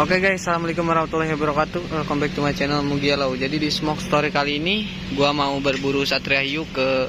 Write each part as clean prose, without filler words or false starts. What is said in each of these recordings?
Oke guys, assalamualaikum warahmatullahi wabarakatuh. Welcome back to my channel Mugialau. Jadi di Smoke Story kali ini gua mau berburu Satria Hiu ke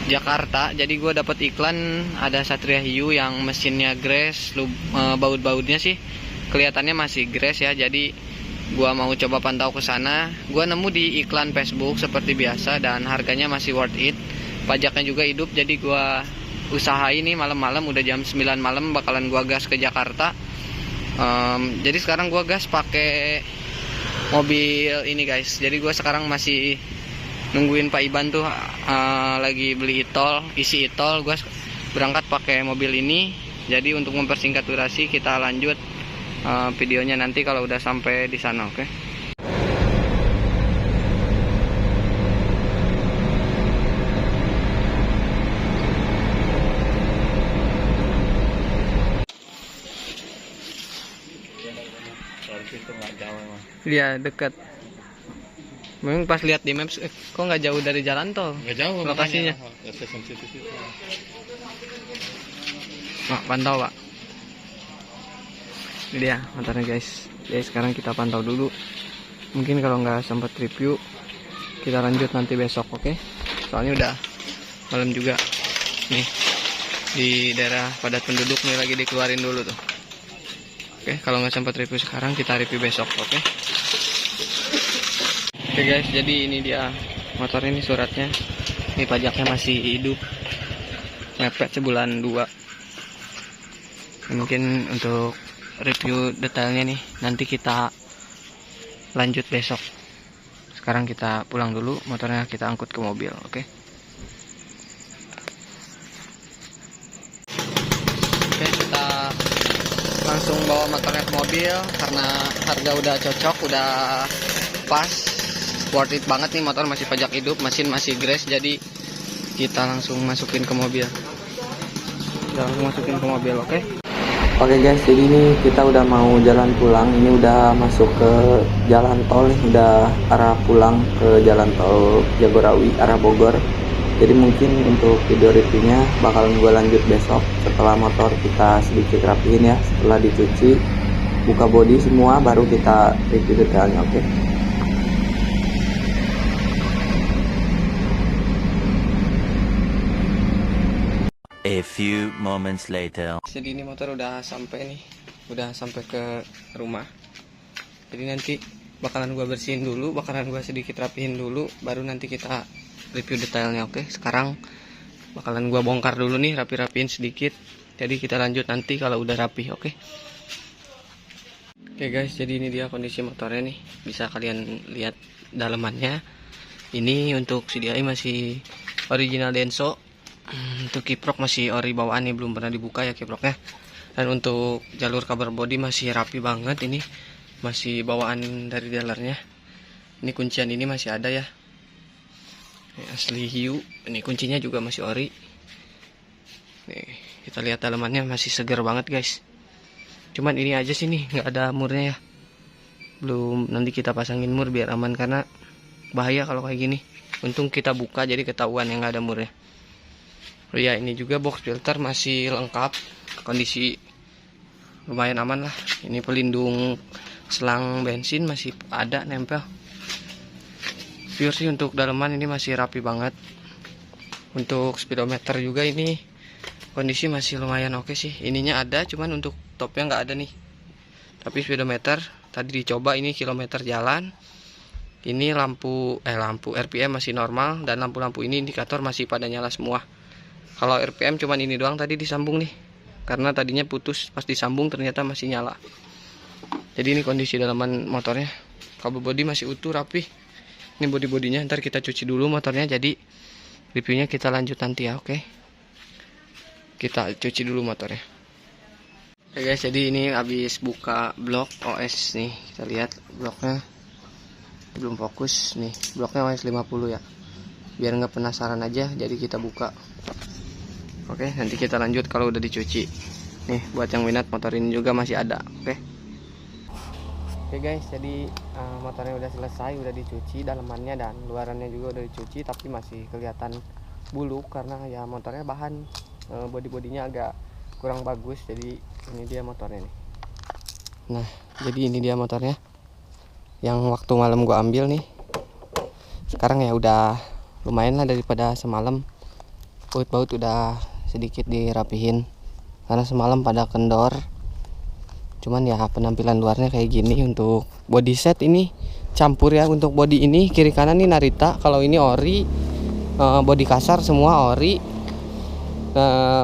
Jakarta. Jadi gua dapat iklan ada Satria Hiu yang mesinnya grass, baut-bautnya sih kelihatannya masih grass ya. Jadi gua mau coba pantau ke sana. Gua nemu di iklan Facebook seperti biasa dan harganya masih worth it. Pajaknya juga hidup. Jadi gua usahain nih malam-malam, udah jam 9 malam bakalan gua gas ke Jakarta. Jadi sekarang gua gas pakai mobil ini guys. Jadi gua sekarang masih nungguin Pak Iban tuh lagi beli itol, isi itol. Gua berangkat pakai mobil ini. Jadi untuk mempersingkat durasi kita lanjut videonya nanti kalau udah sampai di sana, oke? Iya, dekat. Memang pas lihat di maps, kok nggak jauh dari jalan tol? Nggak jauh lokasinya. Pak, pantau Pak. Ini dia motornya guys. Jadi sekarang kita pantau dulu. Mungkin kalau nggak sempat review, kita lanjut nanti besok, oke? Soalnya udah malam juga. Nih di daerah padat penduduk nih lagi dikeluarin dulu tuh. Oke, kalau nggak sempat review sekarang kita review besok, oke? Oke guys, jadi ini dia motor ini suratnya. Ini pajaknya masih hidup, mepet sebulan 2. Mungkin untuk review detailnya nih nanti kita lanjut besok. Sekarang kita pulang dulu, motornya kita angkut ke mobil, oke? Oke, kita langsung bawa motornya ke mobil karena harga udah cocok, udah pas, worth it banget nih. Motor masih pajak hidup, mesin masih grass. Jadi kita langsung masukin ke mobil. Oke? Oke guys, jadi ini kita udah mau jalan pulang. Ini udah masuk ke jalan tol nih, udah arah pulang ke jalan tol Jagorawi arah Bogor. Jadi mungkin untuk video reviewnya bakalan gue lanjut besok setelah motor kita sedikit rapihin ya, setelah dicuci, buka bodi semua, baru kita review detailnya, oke? A few moments later. Jadi ini motor udah sampai nih, udah sampai ke rumah. Jadi nanti bakalan gue bersihin dulu, bakalan gue sedikit rapihin dulu, baru nanti kita review detailnya, oke? Sekarang bakalan gue bongkar dulu nih, rapi-rapiin sedikit. Jadi kita lanjut nanti kalau udah rapi, oke? Oke guys, jadi ini dia kondisi motornya nih, bisa kalian lihat dalemannya. Ini untuk CDI masih original Denso. Untuk kiprok masih ori bawaan nih, belum pernah dibuka ya kiproknya. Dan untuk jalur cover body masih rapi banget, ini masih bawaan dari dealernya. Ini kuncian ini masih ada ya, ini asli hiu. Ini kuncinya juga masih ori. Nih kita lihat dalamannya masih segar banget guys. Cuman ini aja sih nih nggak ada murnya ya, belum. Nanti kita pasangin mur biar aman karena bahaya kalau kayak gini. Untung kita buka jadi ketahuan yang nggak ada murnya. Oh ya, ini juga box filter masih lengkap, kondisi lumayan aman lah. Ini pelindung selang bensin masih ada nempel. Pure sih untuk daleman ini masih rapi banget. Untuk speedometer juga ini kondisi masih lumayan oke sih. Ininya ada, cuman untuk topnya nggak ada nih. Tapi speedometer tadi dicoba, ini kilometer jalan. Ini lampu RPM masih normal, dan lampu-lampu ini indikator masih pada nyala semua. Kalau RPM cuman ini doang tadi disambung nih, karena tadinya putus, pas disambung ternyata masih nyala. Jadi ini kondisi dalaman motornya. Kabel bodi masih utuh, rapi. Ini bodi-bodinya ntar kita cuci dulu motornya, jadi reviewnya kita lanjut nanti ya, oke? Kita cuci dulu motornya. Oke guys, jadi ini habis buka blok OS nih. Kita lihat bloknya belum fokus nih, bloknya OS 50 ya. Biar nggak penasaran aja, jadi kita buka. Oke, nanti kita lanjut kalau udah dicuci. Nih, buat yang minat motor ini juga masih ada, oke? Oke guys, jadi motornya udah selesai, udah dicuci dalamannya dan luarannya juga udah dicuci, tapi masih kelihatan buluk karena ya motornya bahan bodi-bodinya agak kurang bagus. Jadi ini dia motornya nih. Nah, Jadi ini dia motornya yang waktu malam gua ambil nih. Sekarang ya udah lumayan lah daripada semalam. Baut-baut udah sedikit dirapihin karena semalam pada kendor. Cuman ya penampilan luarnya kayak gini. Untuk body set ini campur ya. Untuk body ini kiri kanan nih Narita, kalau ini ori. Body kasar semua ori.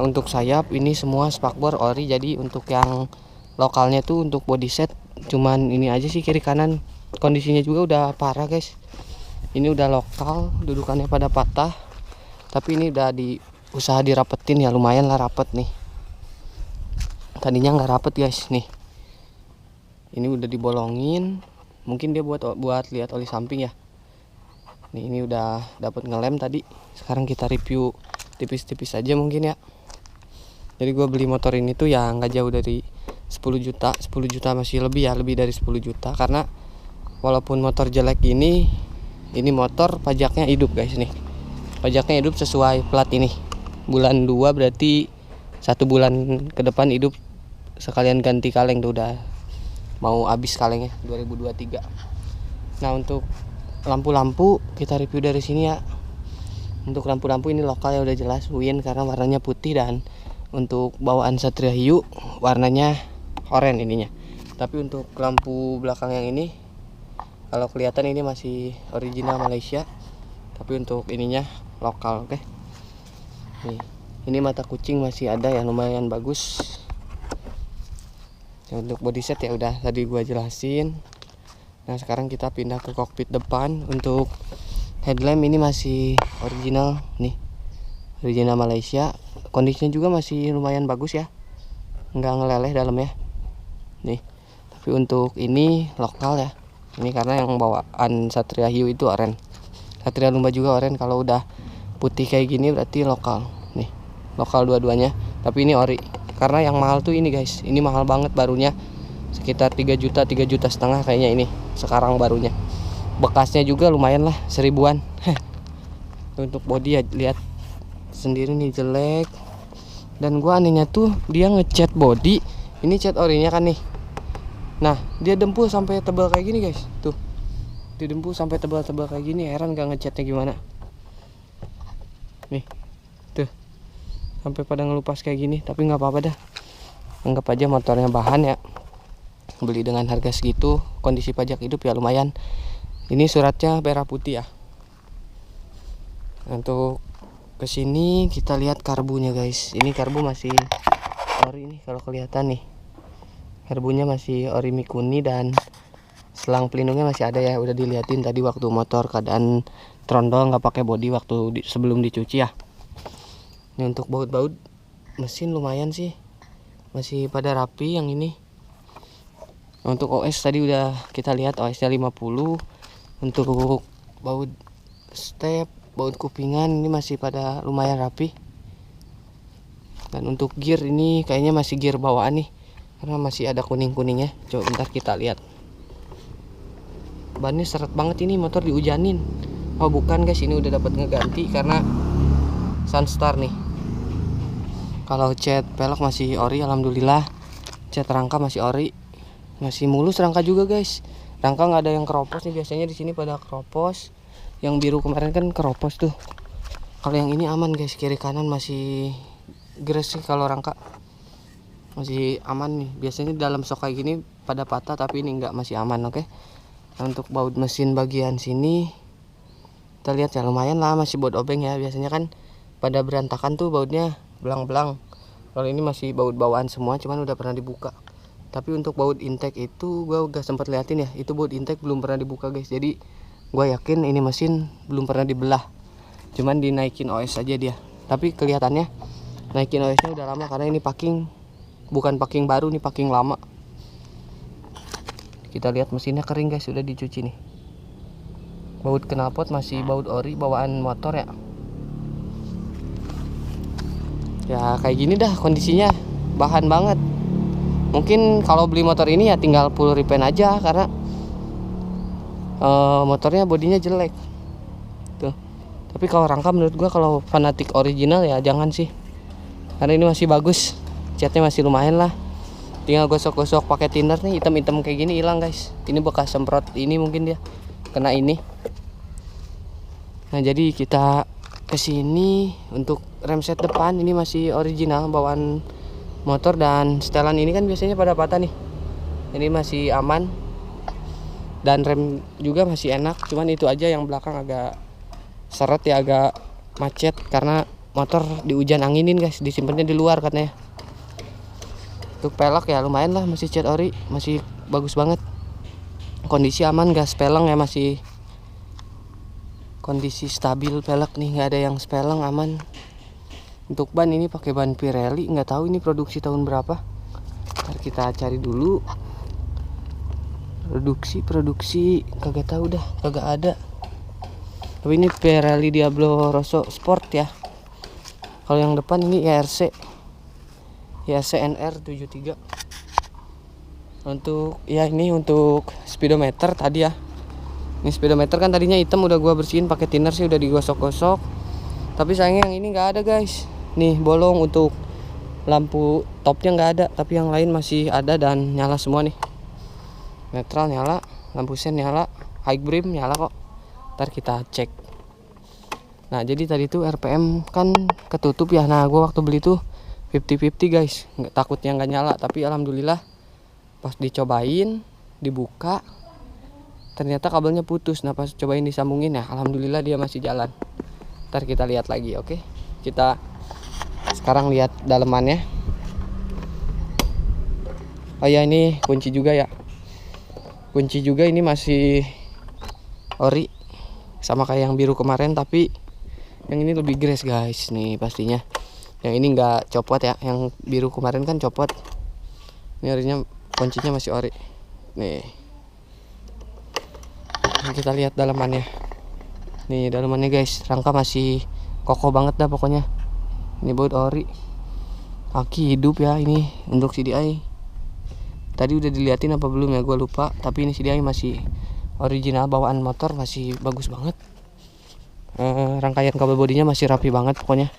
Untuk sayap ini semua spakbor ori. Jadi untuk yang lokalnya tuh untuk body set cuman ini aja sih kiri kanan. Kondisinya juga udah parah guys. Ini udah lokal, dudukannya pada patah. Tapi ini udah usaha dirapetin ya, lumayan lah rapet nih. Tadinya nggak rapet guys nih. Ini udah dibolongin. Mungkin dia buat lihat oli samping ya. Nih ini udah dapat ngelem tadi. Sekarang kita review tipis-tipis aja mungkin ya. Jadi gue beli motor ini tuh ya nggak jauh dari 10 juta. 10 juta masih lebih ya, lebih dari 10 juta. Karena walaupun motor jelek ini motor pajaknya hidup guys nih. Pajaknya hidup sesuai plat ini. Bulan 2 berarti 1 bulan ke depan hidup. Sekalian ganti kaleng tuh udah mau habis kalengnya 2023. Nah untuk lampu-lampu kita review dari sini ya. Untuk lampu-lampu ini lokal ya udah jelas Win karena warnanya putih, dan untuk bawaan Satria Hiu warnanya oranye ininya. Tapi untuk lampu belakang yang ini kalau kelihatan ini masih original Malaysia. Tapi untuk ininya lokal, oke. Nih, ini mata kucing masih ada ya, lumayan bagus. Untuk body set ya udah tadi gua jelasin. Nah sekarang kita pindah ke kokpit depan. Untuk headlamp ini masih original nih, original Malaysia. Kondisinya juga masih lumayan bagus ya, nggak ngeleleh dalamnya nih. Tapi untuk ini lokal ya, ini karena yang bawaan Satria Hiu itu oren, Satria Lumba juga oren. Kalau udah putih kayak gini berarti lokal nih, lokal dua-duanya. Tapi ini ori, karena yang mahal tuh ini guys, ini mahal banget barunya, sekitar 3 juta 3 juta setengah kayaknya ini sekarang barunya. Bekasnya juga lumayan lah, 1000-an. Untuk body ya lihat sendiri nih jelek. Dan gua anehnya tuh dia ngecat body, ini cat orinya kan nih. Nah dia dempul sampai tebal kayak gini guys, tuh didempul sampai tebal-tebal kayak gini. Heran gak ngecatnya gimana nih, tuh sampai pada ngelupas kayak gini. Tapi nggak apa-apa dah, anggap aja motornya bahan ya. Beli dengan harga segitu, kondisi pajak hidup ya lumayan. Ini suratnya merah putih ya. Untuk kesini kita lihat karbunya guys. Ini karbu masih ori nih kalau kelihatan nih. Karbunya masih ori Mikuni dan selang pelindungnya masih ada ya. Udah diliatin tadi waktu motor keadaan trondol, nggak pakai body waktu sebelum dicuci ya. Ini untuk baut-baut mesin lumayan sih, masih pada rapi yang ini. Untuk OS tadi udah kita lihat OS-nya 50. Untuk baut step, baut kupingan ini masih pada lumayan rapi. Dan untuk gear ini kayaknya masih gear bawaan nih, karena masih ada kuning-kuningnya. Coba bentar kita lihat. Bannya seret banget, ini motor dihujanin. Oh bukan guys, ini udah dapat ngeganti karena Sunstar nih. Kalau cat pelek masih ori alhamdulillah. Cat rangka masih ori, masih mulus rangka juga guys. Rangka nggak ada yang keropos nih, biasanya di sini pada keropos. Yang biru kemarin kan keropos tuh. Kalau yang ini aman guys, kiri kanan masih gres sih. Kalau rangka masih aman nih. Biasanya dalam sok kayak gini pada patah, tapi ini enggak, masih aman, oke. Nah, untuk baut mesin bagian sini kita lihat ya lumayan lah, masih baut obeng ya. Biasanya kan pada berantakan tuh bautnya belang-belang. Kalau ini masih baut bawaan semua, cuman udah pernah dibuka. Tapi untuk baut intake itu gua udah sempat liatin ya, itu baut intake belum pernah dibuka guys. Jadi gua yakin ini mesin belum pernah dibelah, cuman dinaikin OS aja dia. Tapi kelihatannya naikin OS-nya udah lama, karena ini packing, bukan packing baru nih, packing lama. Kita lihat mesinnya kering guys, sudah dicuci nih. Baut knalpot masih baut ori bawaan motor ya. Ya kayak gini dah kondisinya, bahan banget. Mungkin kalau beli motor ini ya tinggal full repaint aja, karena motornya bodinya jelek tuh. Tapi kalau rangka menurut gua kalau fanatik original ya jangan sih, karena ini masih bagus, catnya masih lumayan lah. tinggal gosok-gosok pakai thinner nih, hitam-hitam kayak gini hilang guys. Ini bekas semprot ini, mungkin dia kena ini. Nah jadi kita kesini untuk rem set depan ini masih original bawaan motor, dan setelan ini kan biasanya pada patah nih. Ini masih aman dan rem juga masih enak, cuman itu aja yang belakang agak seret ya, agak macet karena motor di hujan anginin guys, disimpannya di luar katanya. Untuk pelek ya lumayan lah, masih cat ori, masih bagus banget. Kondisi aman, gas peleng ya masih kondisi stabil pelek nih, nggak ada yang speleng, aman. Untuk ban ini pakai ban Pirelli, nggak tahu ini produksi tahun berapa. Ntar kita cari dulu. Produksi kagak tahu dah, kagak ada. Tapi ini Pirelli Diablo Rosso Sport ya. Kalau yang depan ini IRC NR73. Untuk ya ini untuk speedometer tadi ya. Ini speedometer kan tadinya hitam, udah gua bersihin pakai thinner sih, udah digosok-gosok. Tapi sayangnya yang ini nggak ada guys. Nih bolong, untuk lampu topnya nggak ada, tapi yang lain masih ada dan nyala semua nih. Netral nyala, lampu sen nyala, high beam nyala kok. Ntar kita cek. Nah jadi tadi tuh RPM kan ketutup ya. Nah gua waktu beli tuh 50-50 guys, takutnya nggak nyala, tapi alhamdulillah pas dicobain dibuka ternyata kabelnya putus. Nah pas cobain disambungin ya alhamdulillah dia masih jalan. Ntar kita lihat lagi, oke? Kita sekarang lihat dalemannya. Oh ya ini kunci juga ya. Kunci juga ini masih ori, sama kayak yang biru kemarin, tapi yang ini lebih gres guys nih pastinya. Yang ini nggak copot ya, yang biru kemarin kan copot. Ini orinya, kuncinya masih ori. Nih. Nah, kita lihat dalamannya. Nih dalamannya guys, rangka masih kokoh banget dah pokoknya. Ini baut ori. Aki hidup ya ini untuk CDI. Tadi udah diliatin apa belum ya, gue lupa. Tapi ini CDI masih original bawaan motor, masih bagus banget. Rangkaian kabel bodinya masih rapi banget pokoknya.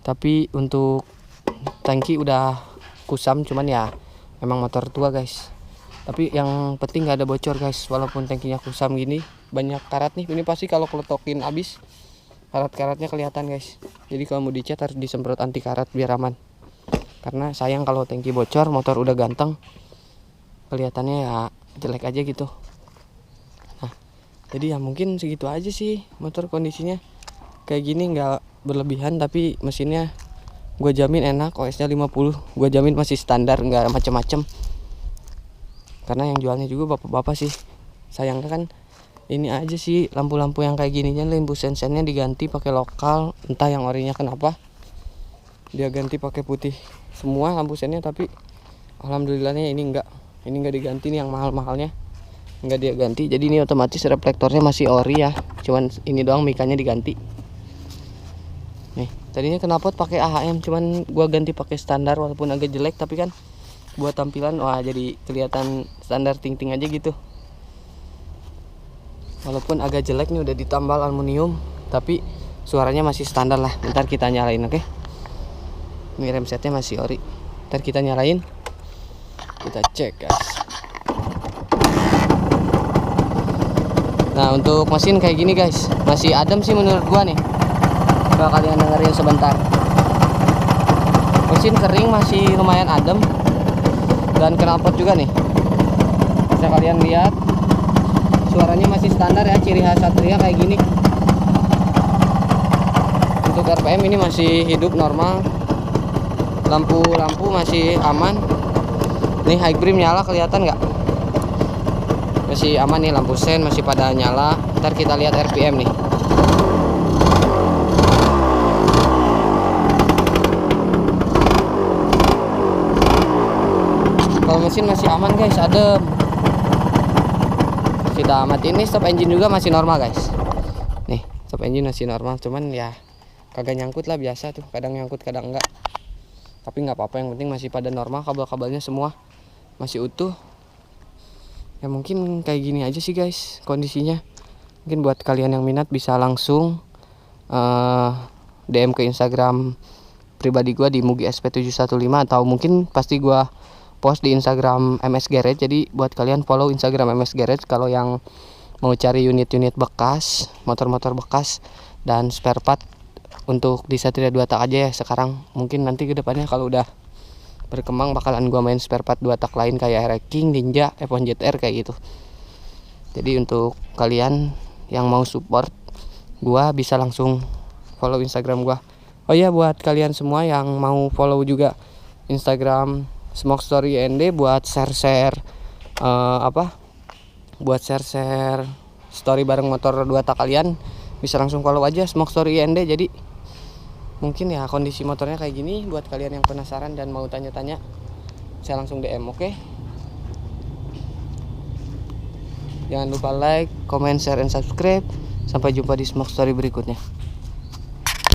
Tapi untuk tangki udah kusam, cuman ya memang motor tua guys. Tapi yang penting nggak ada bocor guys, walaupun tangkinya kusam gini. Banyak karat nih, ini pasti kalau keletokin abis karat-karatnya kelihatan guys. Jadi kalau mau dicat harus disemprot anti karat biar aman. Karena sayang kalau tangki bocor, motor udah ganteng, kelihatannya ya jelek aja gitu. Nah jadi ya mungkin segitu aja sih motor kondisinya kayak gini, nggak berlebihan, tapi mesinnya gue jamin enak. OS-nya 50, gue jamin masih standar, nggak macem-macem. Karena yang jualnya juga bapak-bapak sih. Sayangnya kan ini aja sih, lampu-lampu yang kayak gininya, lampu sen-sennya diganti pakai lokal, entah yang orinya kenapa dia ganti pakai putih semua lampu sennya. Tapi alhamdulillahnya ini enggak diganti nih, yang mahal-mahalnya enggak dia ganti. Jadi ini otomatis reflektornya masih ori ya, cuman ini doang mikanya diganti. Nih tadinya knalpot pakai AHM, cuman gua ganti pakai standar walaupun agak jelek, tapi kan buat tampilan wah jadi kelihatan standar ting-ting aja gitu. Walaupun agak jelek nih, udah ditambal aluminium, tapi suaranya masih standar lah. Bentar kita nyalain, oke? Ini rem setnya masih ori. Ntar kita nyalain, kita cek guys. Nah untuk mesin kayak gini guys, masih adem sih menurut gua nih. Coba kalian dengerin sebentar. Mesin kering masih lumayan adem, dan knalpot juga nih. Bisa kalian lihat suaranya masih standar ya, ciri khas Satria kayak gini. Untuk RPM ini masih hidup normal. Lampu-lampu masih aman. Nih high beam nyala, kelihatan nggak? Masih aman nih, lampu sen masih pada nyala. Ntar kita lihat RPM nih. Kalau mesin masih aman guys, adem. Kita matiin nih, stop engine juga masih normal guys. Nih stop engine masih normal, cuman ya kagak nyangkut lah, biasa tuh, kadang nyangkut kadang enggak. Tapi nggak apa-apa, yang penting masih pada normal, kabel-kabelnya semua masih utuh. Ya mungkin kayak gini aja sih guys kondisinya. Mungkin buat kalian yang minat bisa langsung DM ke Instagram pribadi gua di Mugi SP715, atau mungkin pasti gua post di Instagram MS Garage. Jadi buat kalian follow Instagram MS Garage kalau yang mau cari unit-unit bekas, motor-motor bekas dan spare part untuk di Satria 2 tak aja ya sekarang. Mungkin nanti kedepannya kalau udah berkembang bakalan gua main spare part 2 tak lain kayak RX King, Ninja, F1 ZR kayak gitu. Jadi untuk kalian yang mau support gua bisa langsung follow Instagram gua. Oh ya, buat kalian semua yang mau follow juga Instagram Smoke Story ND buat share-share buat share-share story bareng motor 2 tak kalian, bisa langsung follow aja Smoke Story ND. Jadi mungkin ya kondisi motornya kayak gini. Buat kalian yang penasaran dan mau tanya-tanya, saya langsung DM, oke? Jangan lupa like, comment, share, and subscribe. Sampai jumpa di Smoke Story berikutnya.